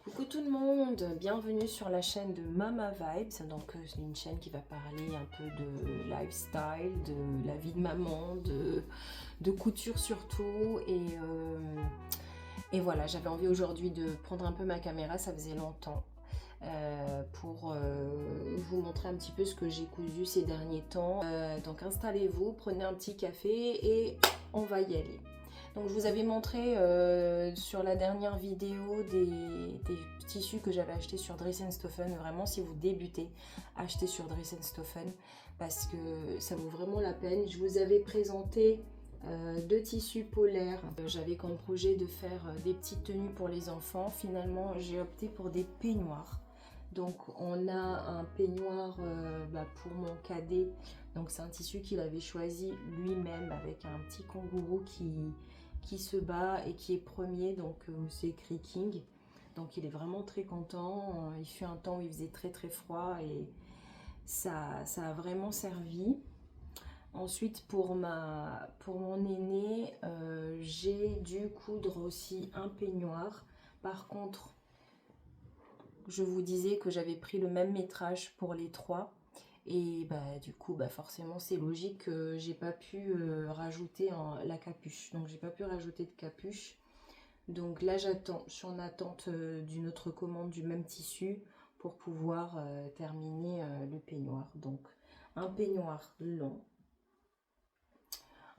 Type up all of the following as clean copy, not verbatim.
Coucou tout le monde, bienvenue sur la chaîne de Mama Vibes. Donc c'est une chaîne qui va parler un peu de lifestyle, de la vie de maman, de couture surtout. Et voilà, j'avais envie aujourd'hui de prendre un peu ma caméra, ça faisait longtemps, pour vous montrer un petit peu ce que j'ai cousu ces derniers temps. Donc installez-vous, prenez un petit café et on va y aller. Donc je vous avais montré sur la dernière vidéo des tissus que j'avais achetés sur Dress & Stoffen. Vraiment, si vous débutez, achetez sur Dress & Stoffen parce que ça vaut vraiment la peine. Je vous avais présenté deux tissus polaires. J'avais comme projet de faire des petites tenues pour les enfants. Finalement, j'ai opté pour des peignoirs. Donc on a un peignoir pour mon cadet. Donc c'est un tissu qu'il avait choisi lui-même avec un petit kangourou qui se bat et qui est premier, donc c'est écrit King. Donc il est vraiment très content. Il fut un temps où il faisait très très froid et ça a vraiment servi. Ensuite pour mon aîné, j'ai dû coudre aussi un peignoir. Par contre, je vous disais que j'avais pris le même métrage pour les trois. Et du coup, forcément, c'est logique que j'ai pas pu rajouter la capuche. Donc, j'ai pas pu rajouter de capuche. Donc là, j'attends. Je suis en attente d'une autre commande du même tissu pour pouvoir terminer le peignoir. Donc, un peignoir long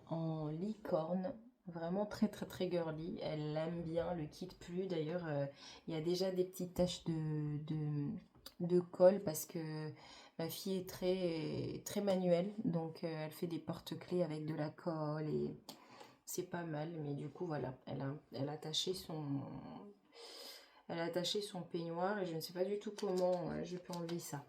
en licorne. Vraiment très très très girly. Elle aime bien, le quitte plus. D'ailleurs, il y a déjà des petites taches de colle parce que ma fille est très manuelle, donc elle fait des porte-clés avec de la colle et c'est pas mal. Mais du coup, voilà, elle a attaché son peignoir et je ne sais pas du tout comment je peux enlever ça.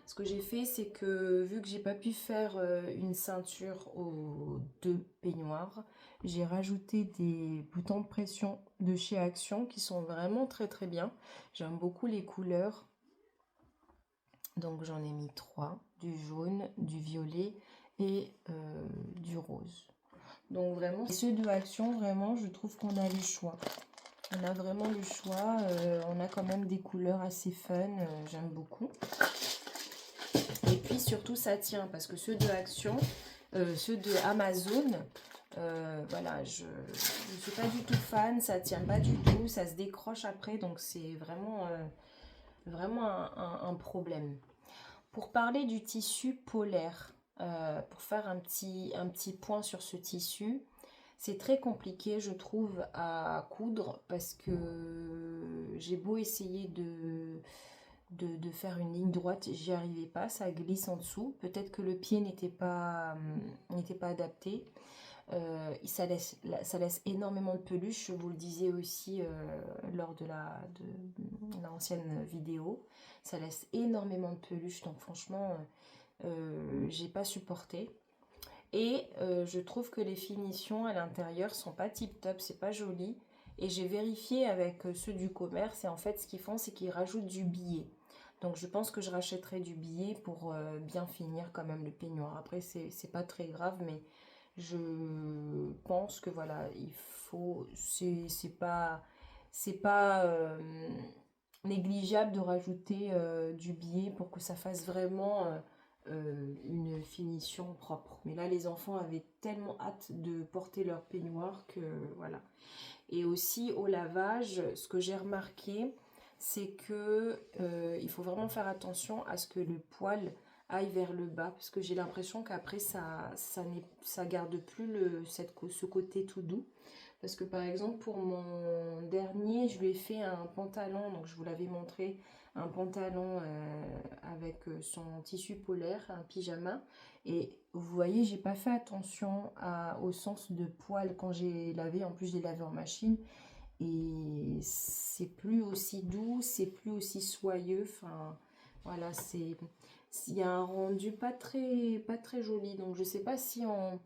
Ce que j'ai fait, c'est que vu que j'ai pas pu faire une ceinture aux deux peignoirs, j'ai rajouté des boutons de pression de chez Action qui sont vraiment très très bien. J'aime beaucoup les couleurs. Donc j'en ai mis 3, du jaune, du violet et du rose. Donc vraiment, ceux de Action, vraiment, je trouve qu'on a le choix. On a vraiment le choix. On a quand même des couleurs assez fun. J'aime beaucoup. Et puis surtout, ça tient parce que ceux de Action, ceux de Amazon, voilà, je ne suis pas du tout fan. Ça tient pas du tout. Ça se décroche après. Donc c'est vraiment, vraiment un problème. Pour parler du tissu polaire, pour faire un petit point sur ce tissu, c'est très compliqué, je trouve, à coudre parce que j'ai beau essayer de faire une ligne droite, j'y arrivais pas, ça glisse en dessous. Peut-être que le pied n'était pas adapté. Ça laisse énormément de peluche, je vous le disais aussi lors de l'ancienne vidéo. Ça laisse énormément de peluche, donc franchement, j'ai pas supporté. Et je trouve que les finitions à l'intérieur sont pas tip top, c'est pas joli. Et j'ai vérifié avec ceux du commerce et en fait ce qu'ils font c'est qu'ils rajoutent du billet. Donc je pense que je rachèterai du billet pour bien finir quand même le peignoir. Après c'est pas très grave mais je pense que voilà, il faut, c'est pas négligeable de rajouter du billet pour que ça fasse vraiment une finition propre. Mais là, les enfants avaient tellement hâte de porter leur peignoir que voilà. Et aussi au lavage, ce que j'ai remarqué, c'est que il faut vraiment faire attention à ce que le poil aille vers le bas parce que j'ai l'impression qu'après ça garde plus ce côté tout doux. Parce que par exemple pour mon dernier, je lui ai fait un pantalon, donc je vous l'avais montré, un pantalon avec son tissu polaire, un pyjama. Et vous voyez, j'ai pas fait attention au sens de poil quand j'ai lavé. En plus, je l'ai lavé en machine et c'est plus aussi doux, c'est plus aussi soyeux. Enfin, voilà, il y a un rendu pas très joli. Donc, je sais pas si en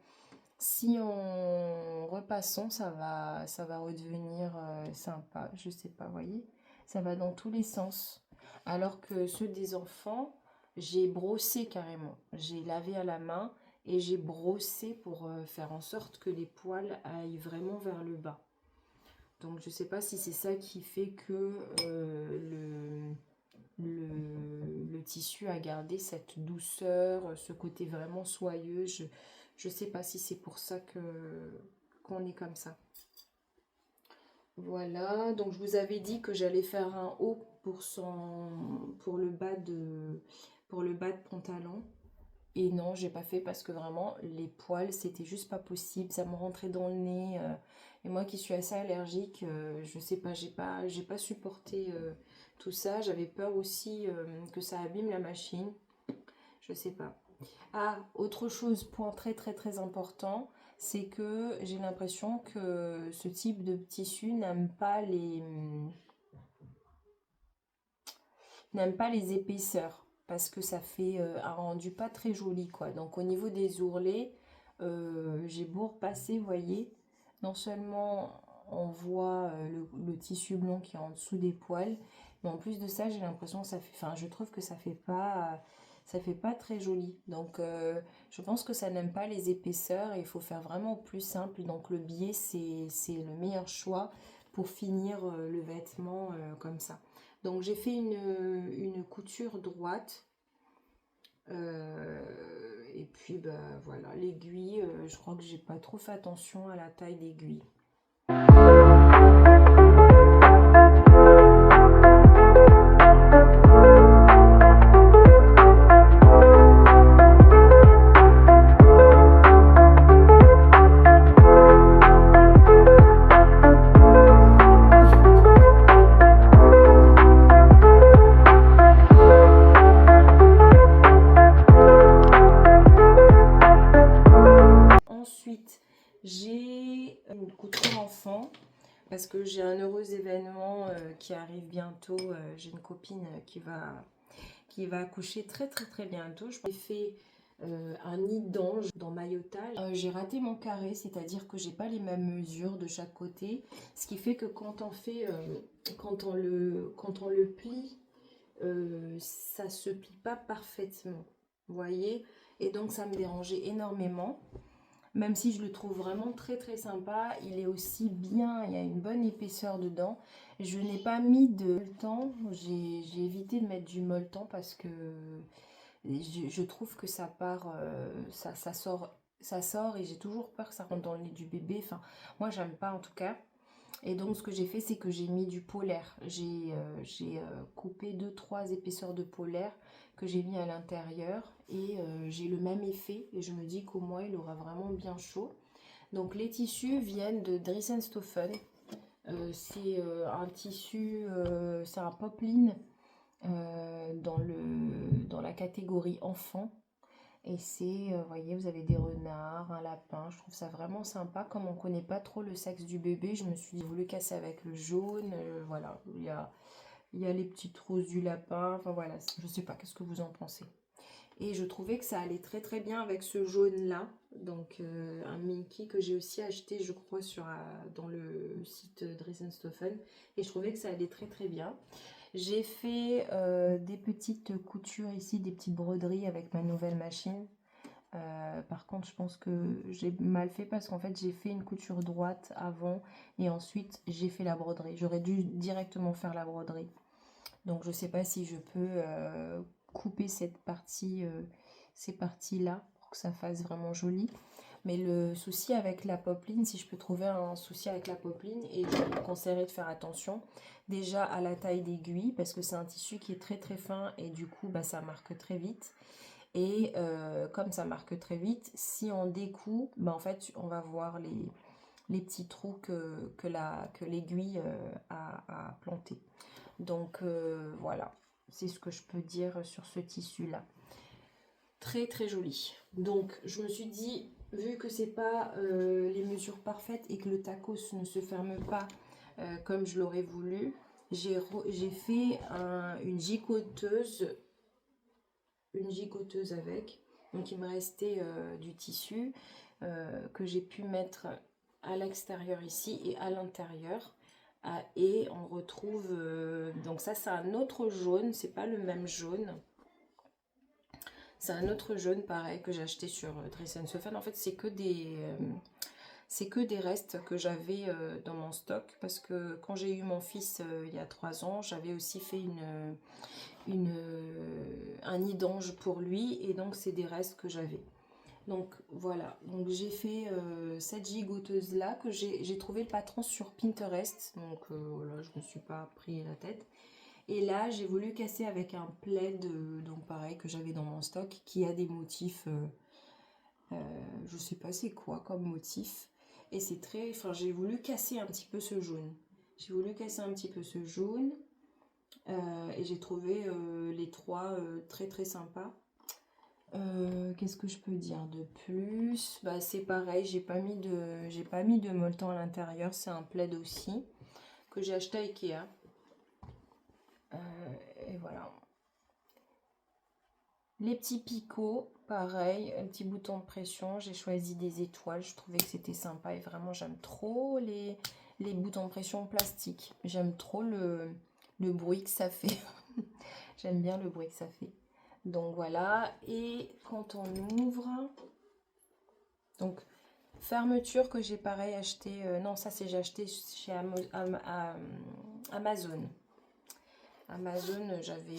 repassant, ça va redevenir sympa. Je sais pas, vous voyez, ça va dans tous les sens. Alors que ceux des enfants, j'ai brossé carrément. J'ai lavé à la main et j'ai brossé pour faire en sorte que les poils aillent vraiment vers le bas. Donc je sais pas si c'est ça qui fait que le tissu a gardé cette douceur, ce côté vraiment soyeux. Je sais pas si c'est pour ça qu'on est comme ça. Voilà, donc je vous avais dit que j'allais faire un haut pour le bas de pantalon. Et non, j'ai pas fait parce que vraiment les poils, c'était juste pas possible, ça me rentrait dans le nez. Et moi qui suis assez allergique, je sais pas, j'ai pas supporté tout ça. J'avais peur aussi que ça abîme la machine. Je sais pas. Ah, autre chose, point très très très important, c'est que j'ai l'impression que ce type de tissu n'aime pas les épaisseurs parce que ça fait un rendu pas très joli quoi. Donc au niveau des ourlets, j'ai beau repasser, vous voyez, non seulement on voit le tissu blanc qui est en dessous des poils, mais en plus de ça, j'ai l'impression que ça fait, enfin, je trouve que ça fait pas très joli. Donc je pense que ça n'aime pas les épaisseurs et il faut faire vraiment plus simple. Donc le biais, c'est le meilleur choix pour finir le vêtement comme ça. Donc j'ai fait une couture droite. Et puis bah voilà, l'aiguille, je crois que j'ai pas trop fait attention à la taille d'aiguille. Ensuite, j'ai une couture enfant parce que j'ai un heureux événement qui arrive bientôt. J'ai une copine qui va accoucher très très très bientôt. Je fait un nid d'ange dans maillotage. J'ai raté mon carré, c'est-à-dire que j'ai pas les mêmes mesures de chaque côté, ce qui fait que quand on fait, quand on le plie, ça se plie pas parfaitement, vous voyez, et donc ça me dérangeait énormément. Même si je le trouve vraiment très très sympa, il est aussi bien, il y a une bonne épaisseur dedans. Je n'ai pas mis de molleton, j'ai évité de mettre du molleton parce que je trouve que ça part, ça sort et j'ai toujours peur que ça rentre dans le nez du bébé. Enfin, moi j'aime pas en tout cas. Et donc ce que j'ai fait, c'est que j'ai mis du polaire. J'ai coupé 2-3 épaisseurs de polaire que j'ai mis à l'intérieur et j'ai le même effet et je me dis qu'au moins il aura vraiment bien chaud. Donc les tissus viennent de Dressenstoffen. C'est un tissu, c'est un popeline dans la catégorie enfant. Et c'est, vous voyez, vous avez des renards, un lapin. Je trouve ça vraiment sympa. Comme on ne connaît pas trop le sexe du bébé, je me suis dit, je voulais casser avec le jaune. Voilà, il y a les petites roses du lapin. Enfin voilà, je sais pas, qu'est-ce que vous en pensez? Et je trouvais que ça allait très très bien avec ce jaune-là. Donc un Minky que j'ai aussi acheté, je crois, dans le site Dressenstoffen. Et je trouvais que ça allait très très bien. J'ai fait des petites coutures ici, des petites broderies avec ma nouvelle machine. Par contre, je pense que j'ai mal fait parce qu'en fait, j'ai fait une couture droite avant et ensuite, j'ai fait la broderie. J'aurais dû directement faire la broderie. Donc, je ne sais pas si je peux couper cette partie, ces parties-là pour que ça fasse vraiment joli. Mais le souci avec la popeline, si je peux trouver un souci avec la popeline, et je vous conseillerais de faire attention déjà à la taille d'aiguille parce que c'est un tissu qui est très très fin et du coup bah, ça marque très vite. Et comme ça marque très vite, si on découd, bah, en fait on va voir les petits trous que l'aiguille a planté. Donc voilà, c'est ce que je peux dire sur ce tissu là. Très très joli. Donc je me suis dit, vu que c'est pas les mesures parfaites et que le tacos ne se ferme pas comme je l'aurais voulu, j'ai fait une gigoteuse avec. Donc il me restait du tissu que j'ai pu mettre à l'extérieur ici et à l'intérieur. Et on retrouve, donc ça c'est un autre jaune, c'est pas le même jaune. C'est un autre jaune pareil que j'ai acheté sur Dressenstoffen. En fait, c'est que c'est que des restes que j'avais dans mon stock. Parce que quand j'ai eu mon fils il y a 3 ans, j'avais aussi fait un nid d'ange pour lui. Et donc, c'est des restes que j'avais. Donc voilà, donc j'ai fait cette gigoteuse là que j'ai trouvé le patron sur Pinterest, donc voilà, je me suis pas pris la tête. Et là j'ai voulu casser avec un plaid, donc pareil que j'avais dans mon stock, qui a des motifs, je sais pas c'est quoi comme motif, et c'est très, enfin j'ai voulu casser un petit peu ce jaune. J'ai voulu casser un petit peu ce jaune, et j'ai trouvé les trois très très sympas. Qu'est-ce que je peux dire de plus? Bah, c'est pareil, j'ai pas mis de molleton à l'intérieur, c'est un plaid aussi que j'ai acheté à Ikea. Et voilà. Les petits picots, pareil, un petit bouton de pression, j'ai choisi des étoiles, je trouvais que c'était sympa et vraiment j'aime trop les boutons de pression plastiques. J'aime trop le bruit que ça fait. J'aime bien le bruit que ça fait. Donc voilà, et quand on ouvre, donc fermeture que j'ai pareil acheté, non ça c'est j'ai acheté chez Amazon. Amazon, j'avais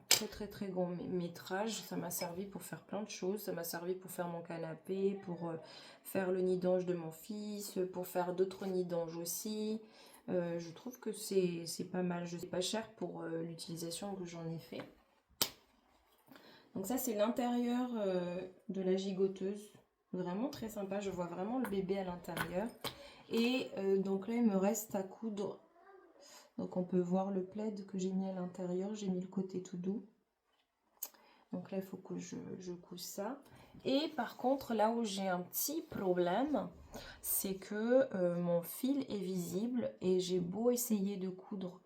très très très grand métrage, ça m'a servi pour faire plein de choses, ça m'a servi pour faire mon canapé, pour faire le nid d'ange de mon fils, pour faire d'autres nids d'ange aussi. Je trouve que c'est pas mal, je sais pas cher pour l'utilisation que j'en ai fait. Donc ça c'est l'intérieur de la gigoteuse, vraiment très sympa, je vois vraiment le bébé à l'intérieur. Et donc là il me reste à coudre, donc on peut voir le plaid que j'ai mis à l'intérieur, j'ai mis le côté tout doux. Donc là il faut que je cousse ça. Et par contre là où j'ai un petit problème, c'est que mon fil est visible et j'ai beau essayer de coudre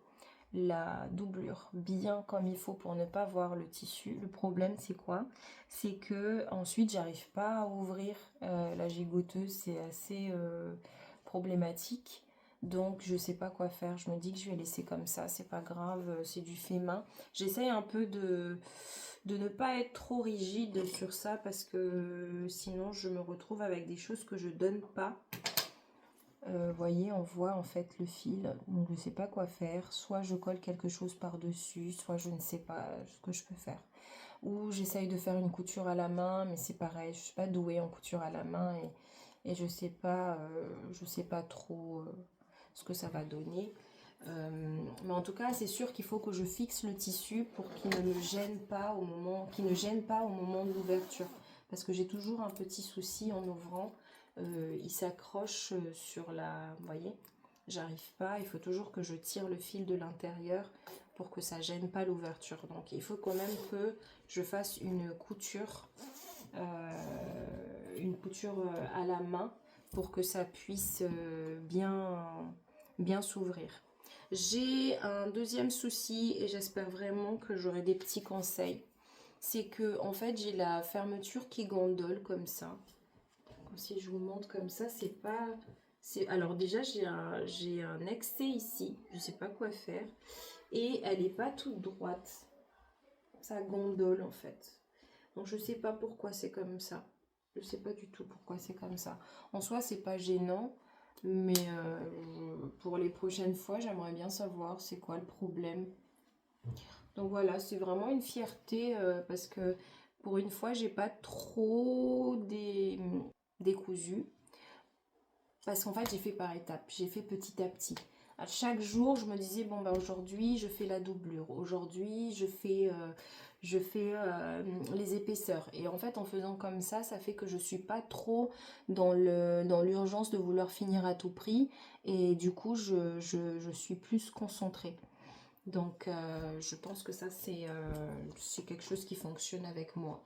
la doublure bien comme il faut pour ne pas voir le tissu. Le problème c'est quoi? C'est que ensuite j'arrive pas à ouvrir la gigoteuse, c'est assez problématique. Donc je sais pas quoi faire, je me dis que je vais laisser comme ça, c'est pas grave, c'est du fait main. J'essaye un peu de ne pas être trop rigide sur ça parce que sinon je me retrouve avec des choses que je donne pas. Voyez, on voit en fait le fil, donc je ne sais pas quoi faire. Soit je colle quelque chose par-dessus, soit je ne sais pas ce que je peux faire. Ou j'essaye de faire une couture à la main, mais c'est pareil, je ne suis pas douée en couture à la main et je sais pas trop ce que ça va donner. Mais en tout cas, c'est sûr qu'il faut que je fixe le tissu pour qu'il ne me gêne pas au moment, qu'il ne gêne pas au moment de l'ouverture. Parce que j'ai toujours un petit souci en ouvrant. Il s'accroche sur la... Vous voyez, j'arrive pas. Il faut toujours que je tire le fil de l'intérieur pour que ça gêne pas l'ouverture. Donc il faut quand même que je fasse une couture à la main pour que ça puisse bien s'ouvrir. J'ai un deuxième souci et j'espère vraiment que j'aurai des petits conseils. C'est que en fait j'ai la fermeture qui gondole comme ça. Si je vous montre comme ça, c'est pas... Alors déjà j'ai un excès ici, je sais pas quoi faire. Et elle n'est pas toute droite. Ça gondole en fait. Donc je sais pas pourquoi c'est comme ça. Je sais pas du tout pourquoi c'est comme ça. En soi c'est pas gênant. Mais pour les prochaines fois, j'aimerais bien savoir c'est quoi le problème. Donc voilà, c'est vraiment une fierté parce que pour une fois, j'ai pas trop décousu. Parce qu'en fait, j'ai fait par étapes, j'ai fait petit à petit. À chaque jour, je me disais, bon, ben aujourd'hui, je fais la doublure. Aujourd'hui, je fais les épaisseurs. Et en fait, en faisant comme ça fait que je suis pas trop dans l'urgence de vouloir finir à tout prix. Et du coup, je suis plus concentrée. Donc, je pense que ça, c'est quelque chose qui fonctionne avec moi.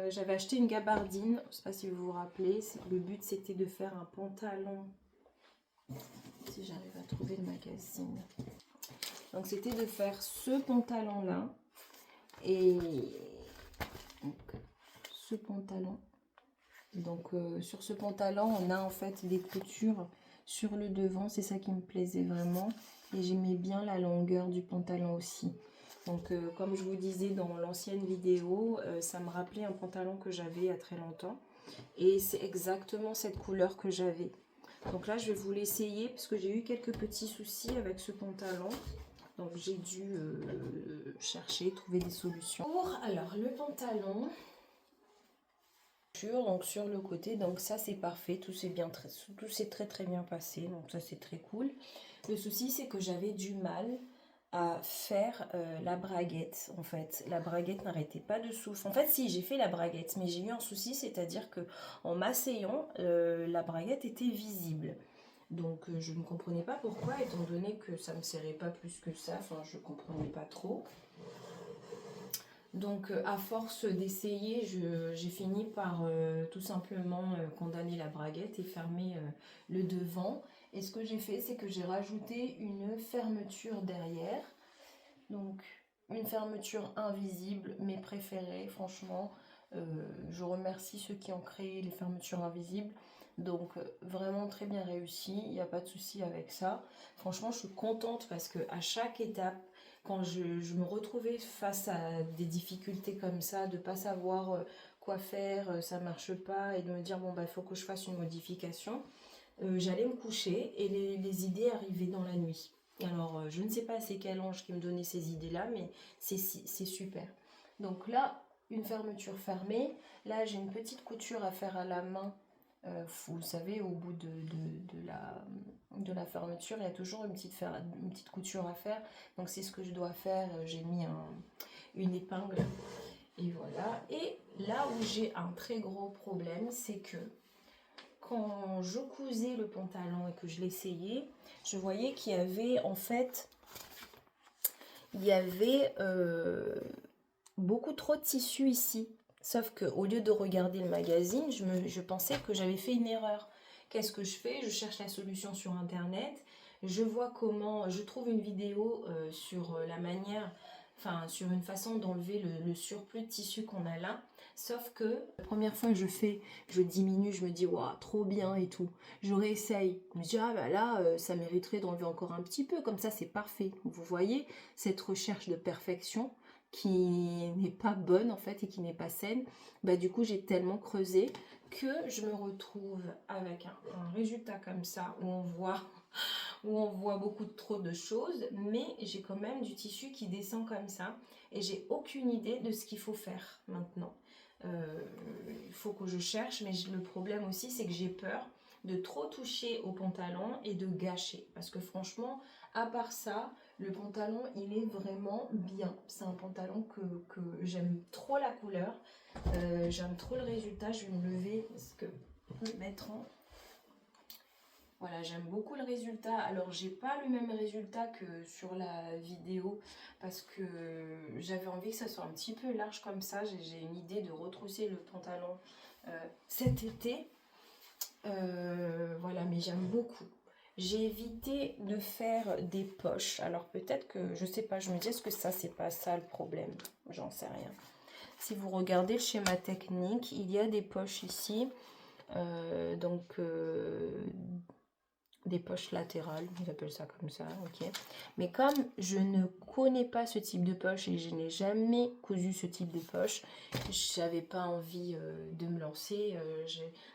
J'avais acheté une gabardine, je ne sais pas si vous vous rappelez, le but c'était de faire un pantalon, si j'arrive à trouver le magazine. Donc c'était de faire ce pantalon là, et donc, ce pantalon. Donc sur ce pantalon on a en fait des coutures sur le devant, c'est ça qui me plaisait vraiment. Et j'aimais bien la longueur du pantalon aussi. Donc comme je vous disais dans l'ancienne vidéo, ça me rappelait un pantalon que j'avais il y a très longtemps. Et c'est exactement cette couleur que j'avais. Donc là je vais vous l'essayer parce que j'ai eu quelques petits soucis avec ce pantalon. Donc j'ai dû chercher, trouver des solutions. Alors le pantalon, donc sur le côté, donc ça c'est parfait, tout s'est très bien passé, donc ça c'est très cool. Le souci c'est que j'avais du mal à faire la braguette. En fait la braguette n'arrêtait pas de souffler. En fait si, j'ai fait la braguette, mais j'ai eu un souci, c'est à dire que en m'asseyant la braguette était visible. Donc je ne comprenais pas pourquoi, étant donné que ça ne me serrait pas plus que ça, enfin je ne comprenais pas trop. Donc à force d'essayer, j'ai fini par tout simplement condamner la braguette et fermer le devant. Et ce que j'ai fait, c'est que j'ai rajouté une fermeture derrière. Donc une fermeture invisible, mes préférées, franchement. Je remercie ceux qui ont créé les fermetures invisibles. Donc vraiment très bien réussi, il n'y a pas de souci avec ça. Franchement, je suis contente parce que à chaque étape, quand je me retrouvais face à des difficultés comme ça, de ne pas savoir quoi faire, ça marche pas, et de me dire bon bah il faut que je fasse une modification, j'allais me coucher et les idées arrivaient dans la nuit. Alors je ne sais pas c'est quel ange qui me donnait ces idées là, mais c'est super. Donc là, une fermeture fermée. Là j'ai une petite couture à faire à la main. Vous savez, au bout de la fermeture, il y a toujours une petite couture à faire. Donc c'est ce que je dois faire. J'ai mis une épingle. Et voilà. Et là où j'ai un très gros problème, c'est que quand je cousais le pantalon et que je l'essayais, je voyais qu'il y avait en fait, beaucoup trop de tissu ici. Sauf qu'au lieu de regarder le magazine, je pensais que j'avais fait une erreur. Qu'est-ce que je fais? Je cherche la solution sur internet. Je vois comment, je trouve une vidéo sur la manière, enfin sur une façon d'enlever le surplus de tissu qu'on a là. Sauf que la première fois que je diminue, je me dis waouh, trop bien et tout. Je réessaye. Je me dis ah bah là, ça mériterait d'enlever encore un petit peu, comme ça c'est parfait. Vous voyez cette recherche de perfection qui n'est pas bonne en fait et qui n'est pas saine. Bah du coup j'ai tellement creusé que je me retrouve avec un résultat comme ça où on voit beaucoup trop de choses, mais j'ai quand même du tissu qui descend comme ça et j'ai aucune idée de ce qu'il faut faire maintenant. Il faut que je cherche, mais le problème aussi c'est que j'ai peur de trop toucher au pantalon et de gâcher, parce que franchement à part ça, le pantalon il est vraiment bien. C'est un pantalon que j'aime trop, la couleur, j'aime trop le résultat. Je vais me lever parce que je vais mettre en... Voilà, j'aime beaucoup le résultat. Alors j'ai pas le même résultat que sur la vidéo parce que j'avais envie que ça soit un petit peu large comme ça. J'ai une idée de retrousser le pantalon cet été. Voilà, mais j'aime beaucoup. J'ai évité de faire des poches. Alors peut-être que, je sais pas, je me dis est-ce que ça c'est pas ça le problème? J'en sais rien. Si vous regardez le schéma technique, il y a des poches ici. Des poches latérales, ils appellent ça comme ça, ok. Mais comme je ne connais pas ce type de poche et je n'ai jamais cousu ce type de poche, j'avais pas envie de me lancer.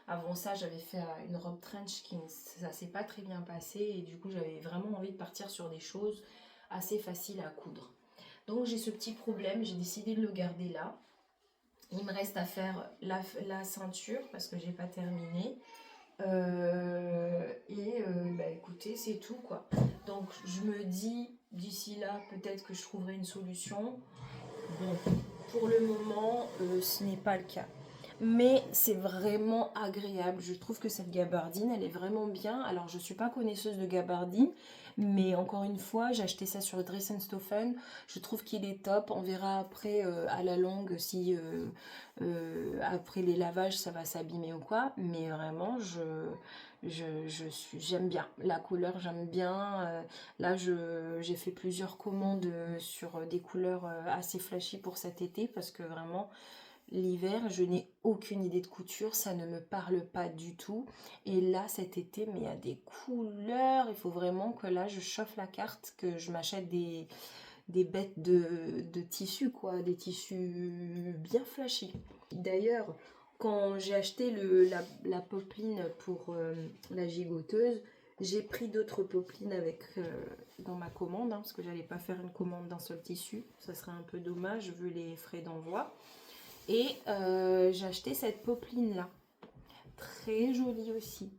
Avant ça, j'avais fait une robe trench ça s'est pas très bien passé et du coup, j'avais vraiment envie de partir sur des choses assez faciles à coudre. Donc j'ai ce petit problème, j'ai décidé de le garder là. Il me reste à faire la ceinture parce que j'ai pas terminé. Bah écoutez, c'est tout quoi. Donc je me dis d'ici là peut-être que je trouverai une solution. Bon, pour le moment ce n'est pas le cas, mais c'est vraiment agréable. Je trouve que cette gabardine elle est vraiment bien. Alors je suis pas connaisseuse de gabardine, mais encore une fois j'ai acheté ça sur Dress & Stoffen. Je trouve qu'il est top. On verra après à la longue si après les lavages ça va s'abîmer ou quoi, mais vraiment j'aime bien la couleur, j'aime bien. Là j'ai fait plusieurs commandes sur des couleurs assez flashy pour cet été parce que vraiment L'hiver, je n'ai aucune idée de couture, ça ne me parle pas du tout. Et là, cet été, mais il y a des couleurs, il faut vraiment que là, je chauffe la carte, que je m'achète des bêtes de tissus, quoi, des tissus bien flashy. D'ailleurs, quand j'ai acheté la popeline pour la gigoteuse, j'ai pris d'autres popelines avec, dans ma commande, hein, parce que j'allais pas faire une commande d'un seul tissu, ça serait un peu dommage vu les frais d'envoi. Et j'ai acheté cette popeline là, très jolie aussi.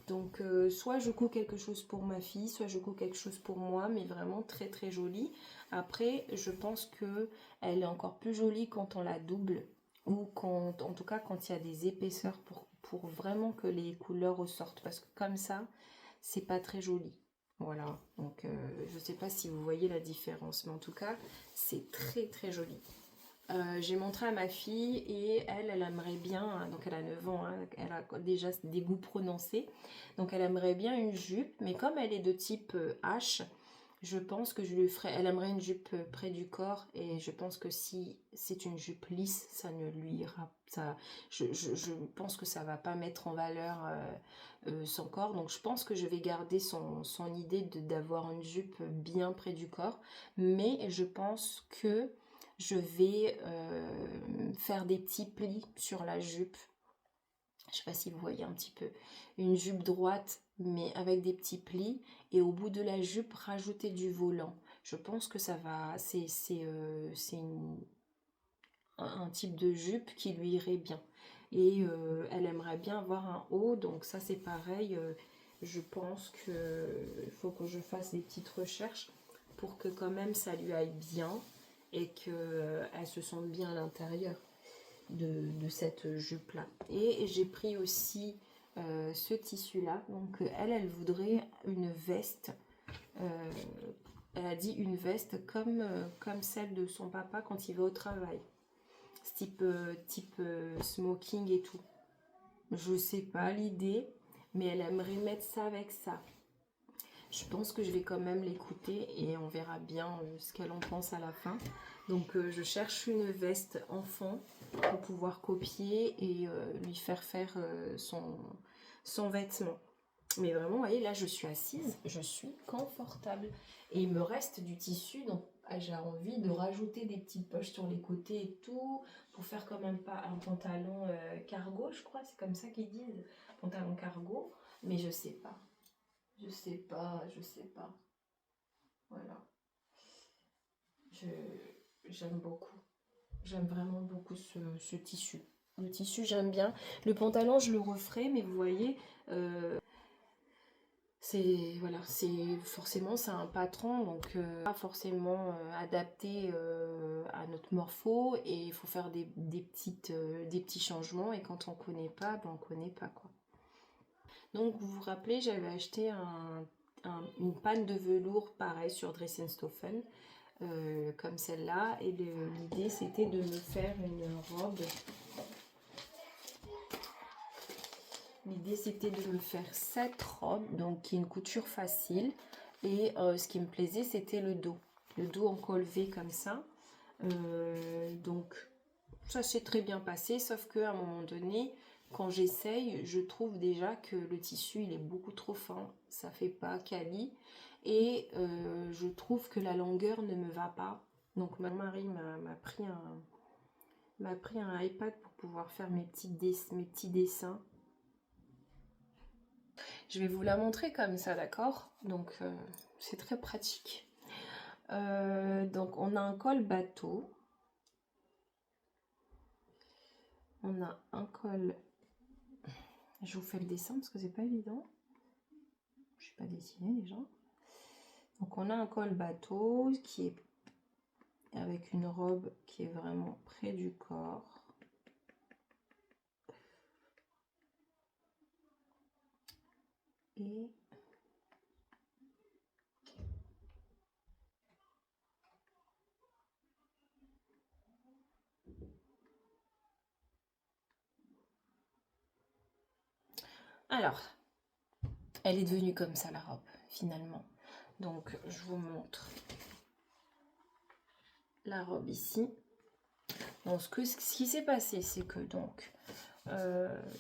Donc soit je couds quelque chose pour ma fille, soit je couds quelque chose pour moi, mais vraiment très très jolie. Après, je pense que elle est encore plus jolie quand on la double, ou quand, en tout cas quand il y a des épaisseurs pour vraiment que les couleurs ressortent, parce que comme ça, c'est pas très joli. Voilà, donc je sais pas si vous voyez la différence, mais en tout cas, c'est très très joli. J'ai montré à ma fille et elle aimerait bien, donc elle a 9 ans, hein, elle a déjà des goûts prononcés, donc elle aimerait bien une jupe, mais comme elle est de type H, je pense que je lui ferai, elle aimerait une jupe près du corps, et je pense que si c'est une jupe lisse, ça ne lui ira, ça, je pense que ça va pas mettre en valeur son corps, donc je pense que je vais garder son idée d'avoir une jupe bien près du corps, mais je pense que je vais faire des petits plis sur la jupe. Je ne sais pas si vous voyez un petit peu. Une jupe droite, mais avec des petits plis. Et au bout de la jupe, rajouter du volant. Je pense que ça va... C'est un type de jupe qui lui irait bien. Et elle aimerait bien avoir un haut. Donc ça, c'est pareil. Je pense qu'il faut que je fasse des petites recherches pour que quand même ça lui aille bien et qu'elle se sente bien à l'intérieur de cette jupe là. Et j'ai pris aussi ce tissu là, donc elle voudrait une veste, elle a dit une veste comme celle de son papa quand il va au travail, type smoking et tout. Je sais pas l'idée, mais elle aimerait mettre ça avec ça. Je pense que je vais quand même l'écouter et on verra bien ce qu'elle en pense à la fin. Donc je cherche une veste enfant pour pouvoir copier et lui faire son vêtement. Mais vraiment, vous voyez, là je suis assise, je suis confortable. Et il me reste du tissu, donc j'ai envie de rajouter des petites poches sur les côtés et tout, pour faire quand même pas un pantalon cargo, je crois, c'est comme ça qu'ils disent, pantalon cargo, mais je sais pas. Je sais pas. Voilà. J'aime beaucoup. J'aime vraiment beaucoup ce tissu. Le tissu, j'aime bien. Le pantalon, je le referai, mais vous voyez, c'est forcément c'est un patron, donc pas forcément adapté à notre morpho, et il faut faire des petits changements, et quand on connaît pas, ben on connaît pas quoi. Donc vous vous rappelez, j'avais acheté une panne de velours pareil sur Dress & Stoffeln, comme celle-là, et l'idée c'était de me faire une robe. L'idée c'était de me faire cette robe, donc qui est une couture facile, et ce qui me plaisait c'était le dos en col V comme ça. Donc ça s'est très bien passé, sauf qu'à un moment donné, quand j'essaye, je trouve déjà que le tissu il est beaucoup trop fin, ça fait pas quali, et je trouve que la longueur ne me va pas. Donc ma mari m'a pris un iPad pour pouvoir faire mes petits dessins. Je vais vous la montrer comme ça, d'accord? Donc c'est très pratique. Donc on a un col bateau. On a un col... Je vous fais le dessin parce que c'est pas évident. Je suis pas dessinée déjà. Donc on a un col bateau qui est avec une robe qui est vraiment près du corps. Et alors, elle est devenue comme ça la robe finalement. Donc je vous montre la robe ici. Donc ce qui s'est passé, c'est que donc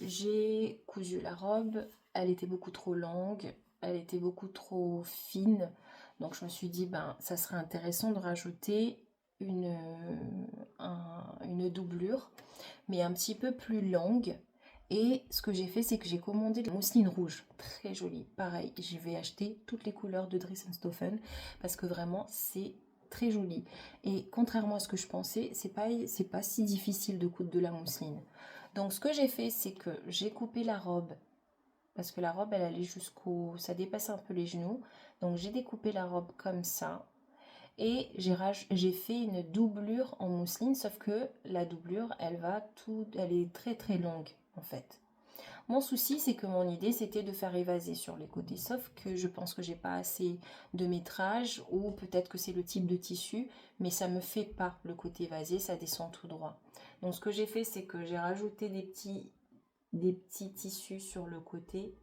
j'ai cousu la robe, elle était beaucoup trop longue, elle était beaucoup trop fine, donc je me suis dit ben ça serait intéressant de rajouter une doublure, mais un petit peu plus longue. Et ce que j'ai fait, c'est que j'ai commandé de la mousseline rouge, très jolie. Pareil, je vais acheter toutes les couleurs de Dries & Stoffen parce que vraiment c'est très joli. Et contrairement à ce que je pensais, c'est pas si difficile de coudre de la mousseline. Donc ce que j'ai fait, c'est que j'ai coupé la robe parce que la robe elle allait ça dépasse un peu les genoux. Donc j'ai découpé la robe comme ça. Et j'ai fait une doublure en mousseline, sauf que la doublure, elle est très très longue en fait. Mon souci, c'est que mon idée, c'était de faire évaser sur les côtés, sauf que je pense que j'ai pas assez de métrage, ou peut-être que c'est le type de tissu, mais ça me fait pas le côté évasé, ça descend tout droit. Donc ce que j'ai fait, c'est que j'ai rajouté des petits tissus sur le côté,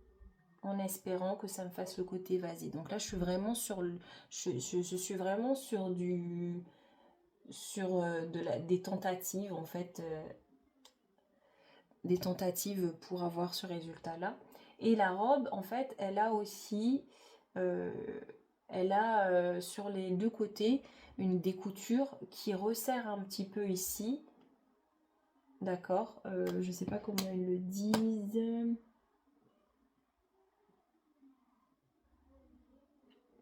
en espérant que ça me fasse le côté évasé. Donc là, je suis vraiment sur je suis vraiment sur des tentatives en fait, des tentatives pour avoir ce résultat là. Et la robe en fait elle a aussi euh, sur les deux côtés des coutures qui resserrent un petit peu ici, d'accord. Je sais pas comment ils le disent.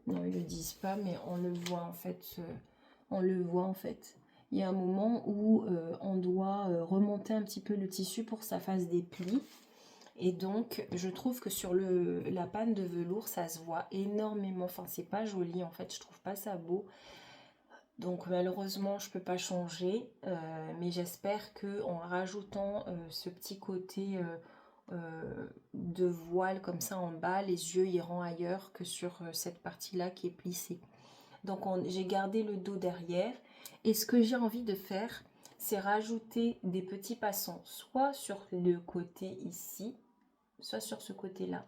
Non, ils le disent pas, mais on le voit en fait. On le voit en fait. Il y a un moment où on doit remonter un petit peu le tissu pour que ça fasse des plis. Et donc, je trouve que sur la panne de velours, ça se voit énormément. Enfin, c'est pas joli en fait. Je trouve pas ça beau. Donc, malheureusement, je peux pas changer. Mais j'espère que en rajoutant ce petit côté de voile comme ça en bas, les yeux iront ailleurs que sur cette partie-là qui est plissée. Donc j'ai gardé le dos derrière. Et ce que j'ai envie de faire, c'est rajouter des petits passants, soit sur le côté ici, soit sur ce côté-là.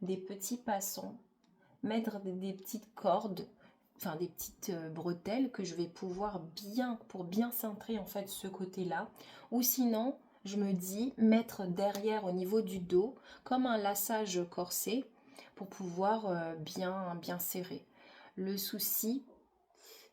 Des petits passants, mettre des petites cordes, enfin des petites bretelles que je vais pouvoir pour bien cintrer en fait ce côté-là. Ou sinon, je me dis mettre derrière au niveau du dos, comme un laçage corset, pour pouvoir bien serrer. Le souci,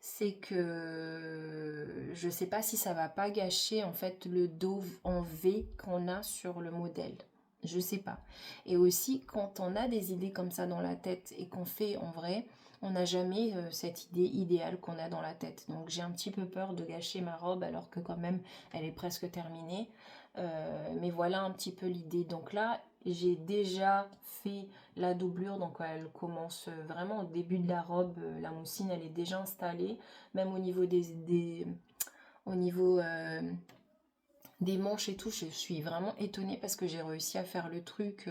c'est que je sais pas si ça va pas gâcher en fait le dos en V qu'on a sur le modèle. Je sais pas. Et aussi, quand on a des idées comme ça dans la tête et qu'on fait en vrai, on n'a jamais cette idée idéale qu'on a dans la tête. Donc j'ai un petit peu peur de gâcher ma robe alors que quand même elle est presque terminée. Mais voilà un petit peu l'idée. Donc là, j'ai déjà fait la doublure, donc elle commence vraiment au début de la robe. La mousseline, elle est déjà installée, même au niveau au niveau des manches et tout. Je suis vraiment étonnée parce que j'ai réussi à faire le truc.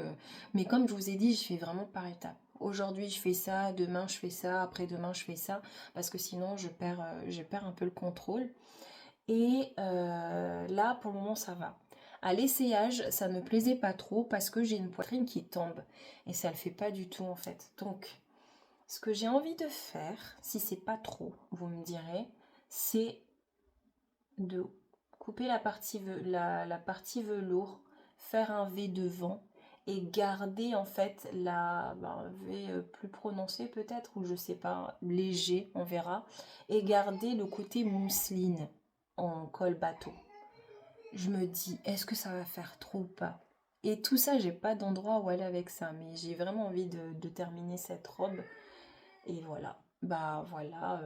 Mais comme je vous ai dit, je fais vraiment par étapes. Aujourd'hui, je fais ça, demain, je fais ça, après-demain, je fais ça, parce que sinon, je perds un peu le contrôle. Et là, pour le moment, ça va. À l'essayage, ça ne me plaisait pas trop parce que j'ai une poitrine qui tombe. Et ça ne le fait pas du tout, en fait. Donc, ce que j'ai envie de faire, si c'est pas trop, vous me direz, c'est de couper la partie velours, faire un V devant et garder en fait un V plus prononcé peut-être, ou je sais pas, léger, on verra, et garder le côté mousseline en col bateau. Je me dis, est-ce que ça va faire trop ou pas? Et tout ça, j'ai pas d'endroit où aller avec ça, mais j'ai vraiment envie de terminer cette robe. Et voilà, bah voilà,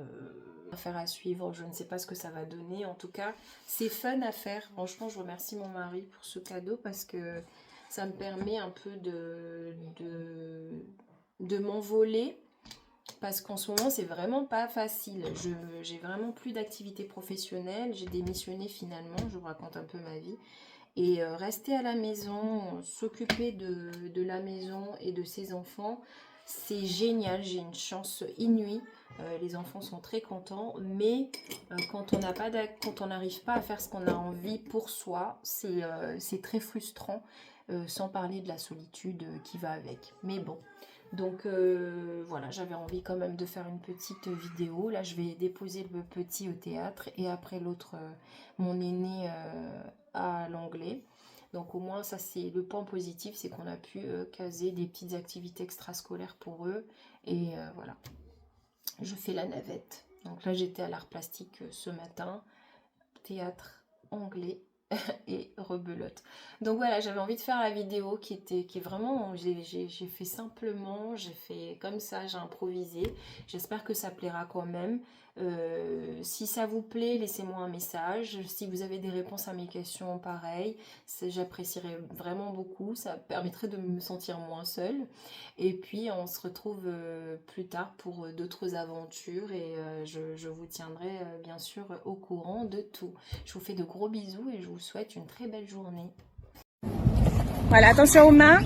affaire à suivre, je ne sais pas ce que ça va donner. En tout cas, c'est fun à faire. Franchement, je remercie mon mari pour ce cadeau parce que ça me permet un peu de m'envoler. Parce qu'en ce moment, c'est vraiment pas facile. J'ai vraiment plus d'activité professionnelle. J'ai démissionné finalement. Je vous raconte un peu ma vie. Et rester à la maison, s'occuper de la maison et de ses enfants, c'est génial. J'ai une chance inouïe. Les enfants sont très contents. Mais quand on n'arrive pas à faire ce qu'on a envie pour soi, c'est très frustrant. Sans parler de la solitude qui va avec. Mais bon. Donc voilà, j'avais envie quand même de faire une petite vidéo. Là, je vais déposer le petit au théâtre et après l'autre, mon aîné à l'anglais. Donc au moins, ça c'est le point positif, c'est qu'on a pu caser des petites activités extrascolaires pour eux. Et voilà, je fais la navette. Donc là, j'étais à l'art plastique ce matin, théâtre, anglais et rebelote. Donc voilà, j'avais envie de faire la vidéo qui est vraiment, j'ai fait simplement, j'ai fait comme ça, j'ai improvisé. J'espère que ça plaira quand même. Si ça vous plaît, laissez-moi un message. Si vous avez des réponses à mes questions, pareil, j'apprécierais vraiment beaucoup. Ça permettrait de me sentir moins seule. Et puis on se retrouve plus tard pour d'autres aventures et je vous tiendrai bien sûr au courant de tout. Je vous fais de gros bisous et je vous souhaite une très belle journée. Voilà, attention aux mains.